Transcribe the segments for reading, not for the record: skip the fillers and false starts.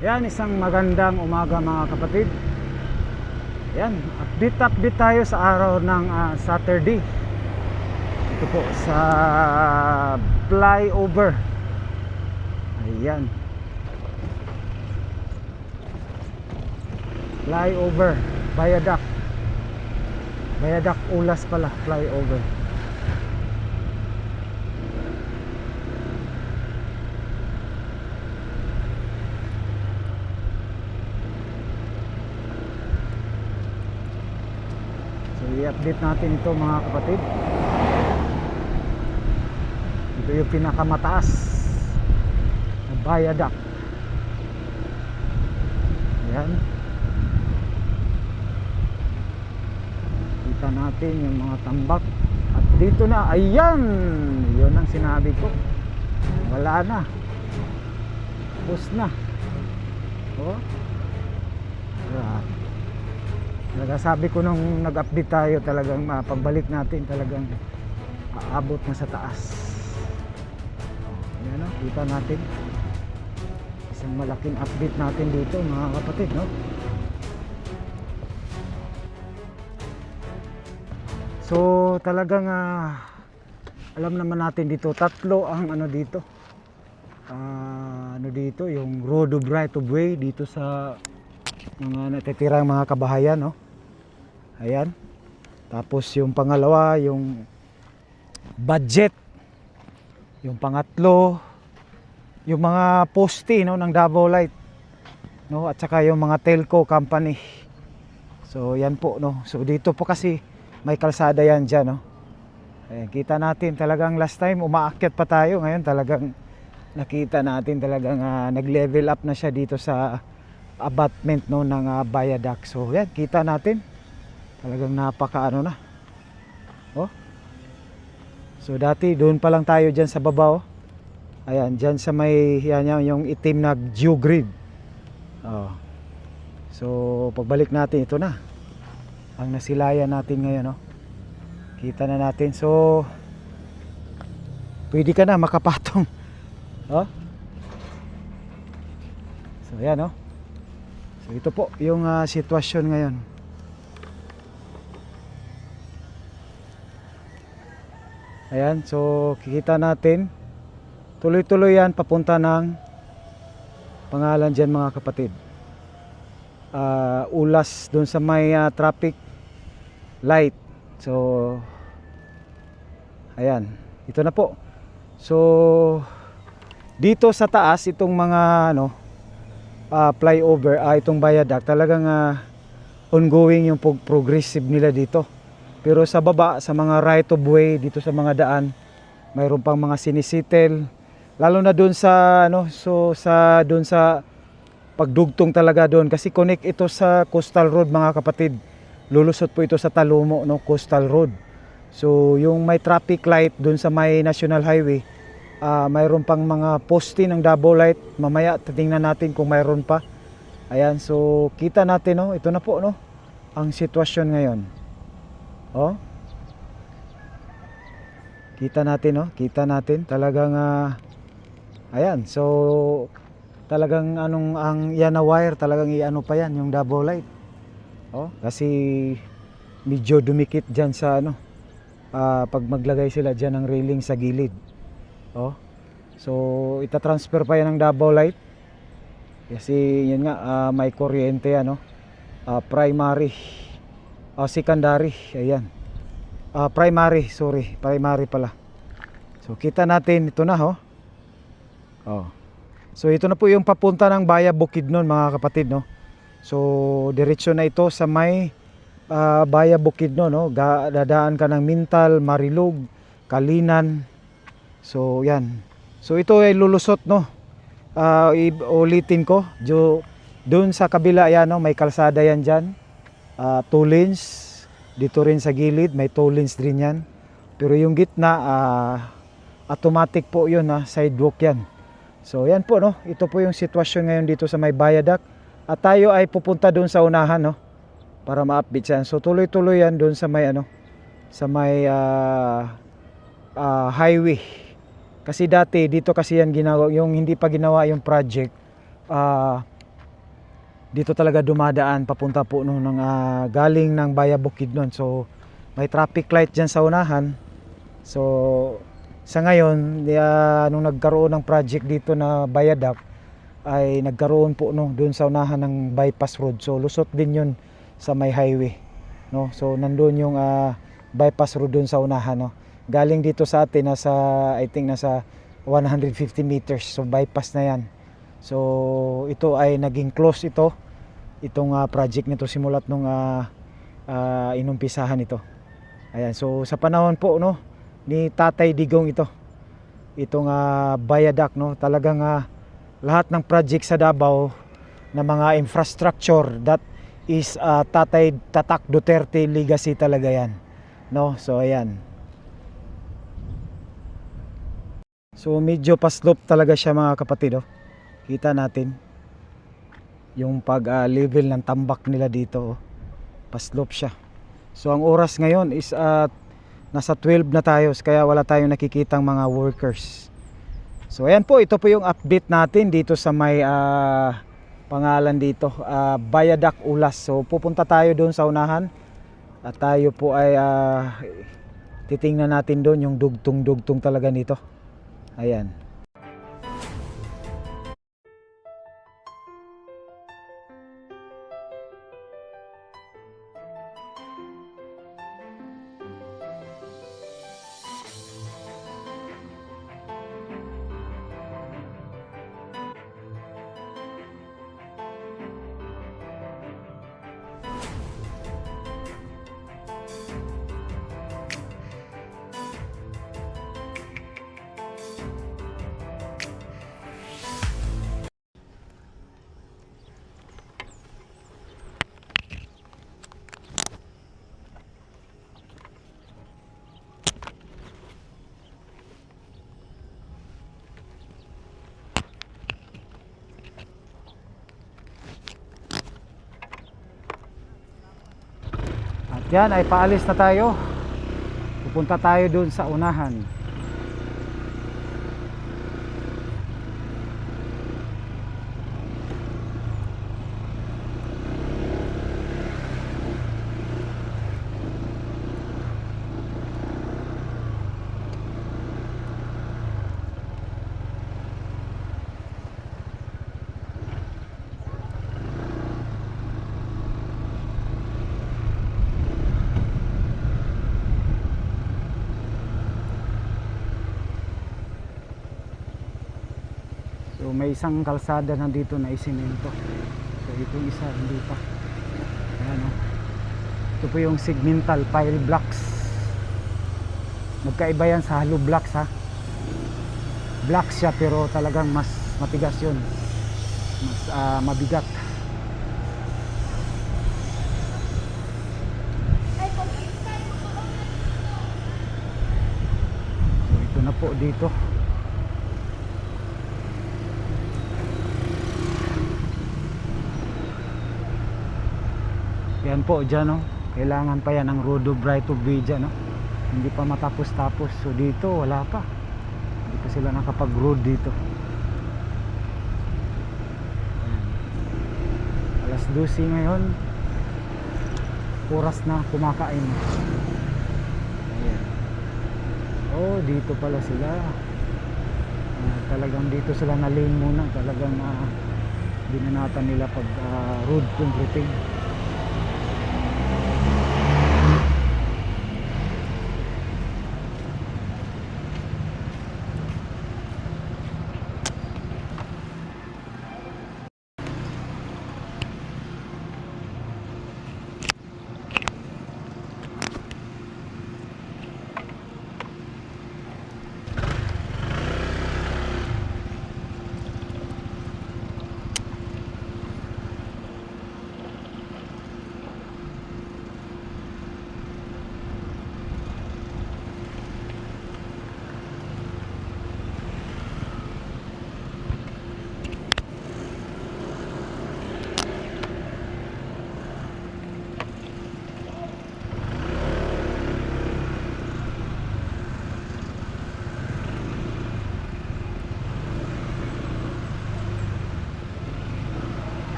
Yan, isang magandang umaga mga kapatid. Yan, update tayo sa araw ng Saturday. Ito po sa flyover. Ayan, flyover, viaduct. Viaduct Ulas pala, flyover. So i-update natin ito mga kapatid. Ito yung pinakamataas na viaduct. Ayan, kita natin yung mga tambak. At dito na, ayan, yun ang sinabi ko, wala na, tapos na. Oh, talaga sabi ko nung nag-update tayo, talagang pagbalik natin talagang aabot na sa taas. Ayan, kita natin isang malaking update natin dito mga kapatid, no? So talagang alam naman natin dito, tatlo ang dito, dito yung road of right of way dito sa mga natitirang mga kabahayan, no? Ayan, tapos yung pangalawa yung budget, yung pangatlo yung mga poste, no, ng Davao Light, no, at saka yung mga telco company. So yan po, no. So dito po kasi may kalsada yan dyan, no. Ayan, kita natin talagang last time umaakyat pa tayo, ngayon talagang nakita natin talagang nag-level up na siya dito sa abutment, no, ng viaduct. So yan, kita natin talagang napaka na. Oh, so dati doon pa lang tayo dyan sa baba, oh. Ayan, dyan sa may yan, yung itim na geogrid. Oh. So pagbalik natin, ito na ang nasilayan natin ngayon, no. Kita na natin. So pwede ka na makapatong. Oh. So yan, no. So ito po yung sitwasyon ngayon. Ayan, so kikita natin tuloy-tuloy yan papunta ng pangalan dyan mga kapatid, Ulas, dun sa may traffic light. So ayan, ito na po. So dito sa taas itong mga flyover, itong viaduct, talagang ongoing yung progressive nila dito. Pero sa baba, sa mga right of way dito sa mga daan, mayroon pang mga sinisitel, lalo na doon sa doon sa pagdugtong talaga doon, kasi connect ito sa Coastal Road mga kapatid. Lulusot po ito sa Talumo, no, Coastal Road. So yung may traffic light doon sa may National Highway, mayroon pang mga poste ng Davao Light. Mamaya titingnan natin kung mayroon pa. Ayan, so kita natin, no, ito na po, no, ang sitwasyon ngayon. Oh, kita natin, no, kita natin talagang ayan, so talagang ang yan na wire, talagang pa yan yung Davao Light. Oh, kasi medyo dumikit dyan sa pag maglagay sila dyan ng railing sa gilid. Oh, so itatransfer pa yan ng Davao Light kasi yun nga, may kuryente yan, primary, secondary, ayan, primary pala. So kita natin, ito na, oh. So ito na po yung papunta ng Baya Bukidnon mga kapatid, no. So diretso na ito sa may Baya Bukidnon, no. Dadaan ka ng Mintal, Marilug, Kalinan. So yan. So ito ay lulusot, no. Ulitin ko, doon sa kabila yan, no, may kalsada yan dyan. 2 lanes. Dito rin sa gilid may 2 lanes din yan. Pero yung gitna automatic po yun, sidewalk yan. So yan po, no, ito po yung sitwasyon ngayon dito sa may viaduct. At tayo ay pupunta doon sa unahan, no, para ma-update yan. So tuloy-tuloy yan doon sa may sa may highway. Kasi dati dito kasi yan ginawa, yung hindi pa ginawa yung project, dito talaga dumadaan papunta po no, ng galing ng Baya Bukidnon. So may traffic light dyan sa unahan. So sa ngayon nung nagkaroon ng project dito na viaduct ay nagkaroon po no doon sa unahan ng bypass road. So lusot din yun sa may highway, no. So nandoon yung bypass road doon sa unahan, no. Galing dito sa atin nasa I think nasa 150 meters. So bypass na yan. So ito ay naging close itong project nito simulat nung inumpisahan ito. Ayan, so sa panahon po no ni Tatay Digong itong viaduct, no, talagang lahat ng project sa Davao na mga infrastructure, that is Tatay Tatak Duterte legacy talaga yan, no. So ayan, so medyo pa-slope talaga siya mga kapatid, oh. Kita natin yung level ng tambak nila dito, oh. Pa-slope siya. So ang oras ngayon is nasa 12 na tayo, kaya wala tayong nakikitang mga workers. So ayan po, ito po yung update natin dito sa may pangalan dito, Viaduct Ulas. So pupunta tayo doon sa unahan at tayo po ay titingnan natin doon yung dugtong talaga nito. Ayan. Yan ay paalis na tayo. Pupunta tayo doon sa unahan. So may isang kalsada nandito na isinento. So itong isa hindi pa. Ayan, oh. Ito po yung segmental pile blocks. Magkaiba yan sa hollow blocks, ha. Blocks siya pero talagang mas matigas yun. Mas mabigat. So ito na po dito. Yan po dyan, no? Kailangan pa yan ang road of right of way dyan, no? Hindi pa matapos-tapos. So dito wala pa. Hindi pa sila nakapag road dito. Ayan. Alas 12 ngayon. Oras na kumakain. Ayan. Oh, dito pala sila. Talagang dito sila na lane muna. Talagang binanatan nila pag road concreting.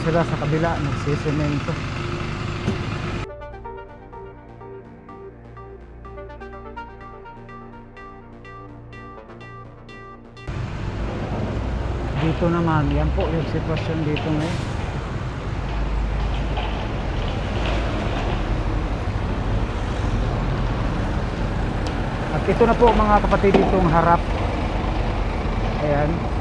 sila sa kabila, nagsisemento. Dito naman, yan po yung sitwasyon dito ngayon. At ito na po mga kapatid, itong harap. Ayan.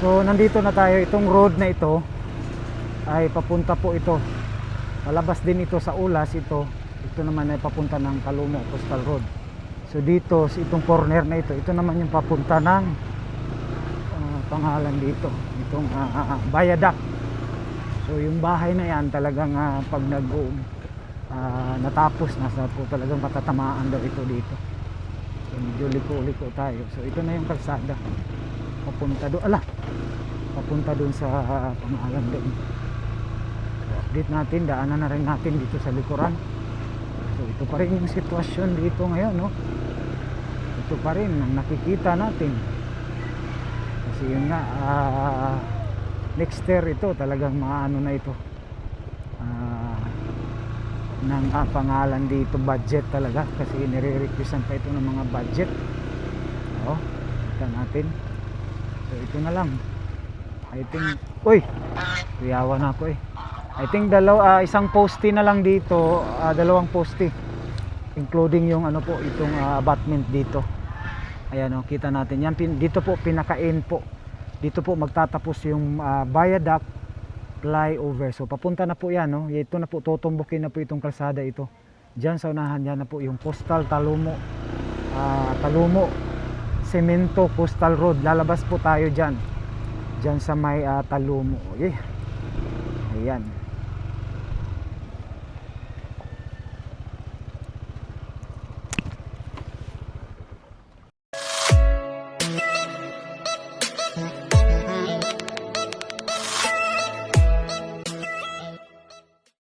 So nandito na tayo, itong road na ito ay papunta po ito, palabas din ito sa Ulas. Ito naman ay papunta ng Talumo Coastal Road. So dito, itong corner na ito, ito naman yung papunta ng pangalan dito, itong Viaduct. So yung bahay na yan talagang pag natapos, nasa po talagang patatamaan daw ito dito. So medyo liko-liko tayo. So ito na yung kalsada papunta doon, papunta doon sa pangalan doon. So update natin, daanan na rin natin dito sa likuran. So ito pa rin yung sitwasyon dito ngayon, no? Ito pa rin ang nakikita natin. Kasi yun nga, next year ito talagang maano na ito, ng pangalan dito, budget talaga, kasi nire-represent pa ito ng mga budget. Kita natin. So ito na lang, I think, kuyawa na ako I think isang poste na lang dito, dalawang poste, including yung ano po, itong abutment dito. Ayan kita natin yan, dito po pinaka-end po, dito po magtatapos yung viaduct flyover. So papunta na po yan, no? Ito na po, tutumbukin na po itong kalsada ito. Diyan sa unahan, yan na po yung Coastal Talumo Cemento Coastal Road. Lalabas po tayo dyan sa may Talumo. Ayan.